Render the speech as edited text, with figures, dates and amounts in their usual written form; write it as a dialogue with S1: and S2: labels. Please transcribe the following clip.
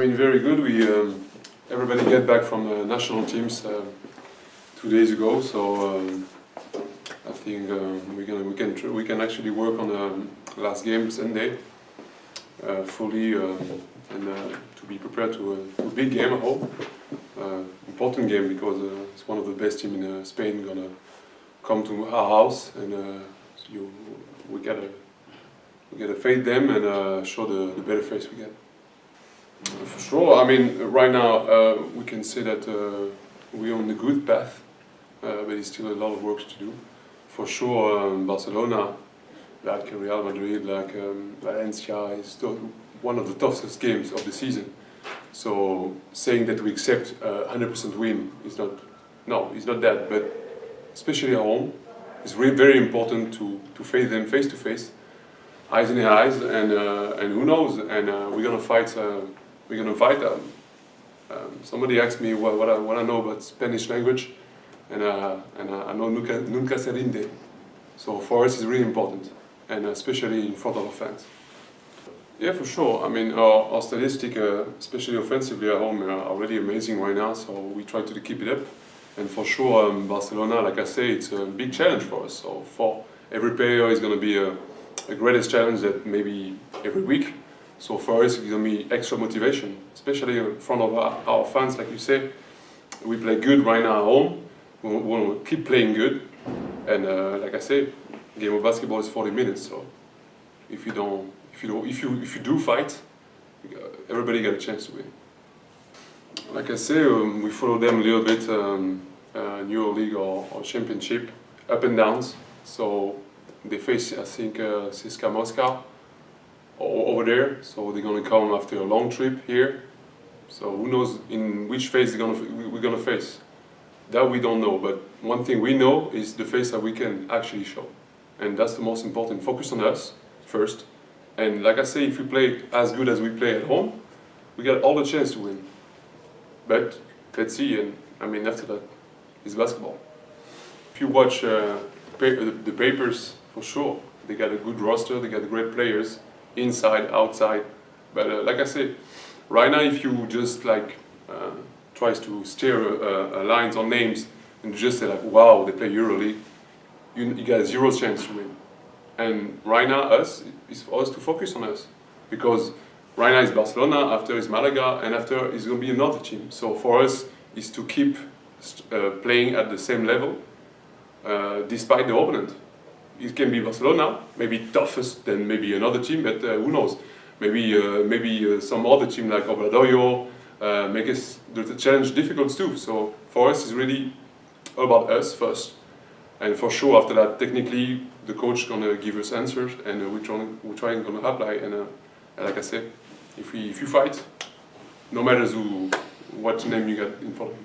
S1: been very good. Everybody get back from the national teams 2 days ago, so I think we can actually work on the last game Sunday fully and to be prepared to a big game at home. Important game because it's one of the best teams in Spain gonna come to our house, and we gotta fade them and show the better face we get. For sure, I mean, right now we can say that we're on the good path, but there's still a lot of work to do. For sure, Barcelona, like Real Madrid, like Valencia, is one of the toughest games of the season. So saying that we accept 100% win is it's not that, but especially at home, it's really very important to face them face to face, eyes in the eyes, and who knows, and we're gonna fight. Somebody asked me what I know about Spanish language, and I know nunca se rinde. So for us, it's really important, and especially in front of our fans. Yeah, for sure. I mean, our statistics, especially offensively at home, are really amazing right now. So we try to keep it up, and for sure, Barcelona, like I say, it's a big challenge for us. So for every player, it's going to be a greatest challenge that maybe every week. So for us, it's going to be extra motivation, especially in front of our fans. Like you say, we play good right now at home. We want to keep playing good, and like I say, game of basketball is 40 minutes. So if you do fight, everybody got a chance to win. Like I say, we follow them a little bit, Euro or Championship, up and downs. So they face, I think, CSKA Moscow over there. So they're gonna come after a long trip here. So who knows in which phase we're gonna face? That we don't know. But one thing we know is the face that we can actually show, and that's the most important. Focus on us first. And like I say, if we play as good as we play at home, we got all the chance to win. But let's see, and I mean, after that, it's basketball. If you watch the papers, for sure, they got a good roster, they got great players, inside, outside. But like I say, right now, if you just tries to steer lines on names and just say like, wow, they play EuroLeague, you got 0 chance to win. And right now, it's for us to focus on us, because right now it's Barcelona, after it's Malaga, and after it's going to be another team. So for us, is to keep playing at the same level, despite the opponent. It can be Barcelona, maybe toughest than maybe another team, but who knows? Maybe some other team like Obradoiro make us the challenge difficult too. So for us, it's really all about us first. And for sure, after that, technically, the coach gonna give us answers, and we're trying gonna apply. And like I said, if you fight, no matter what name you got in front of you.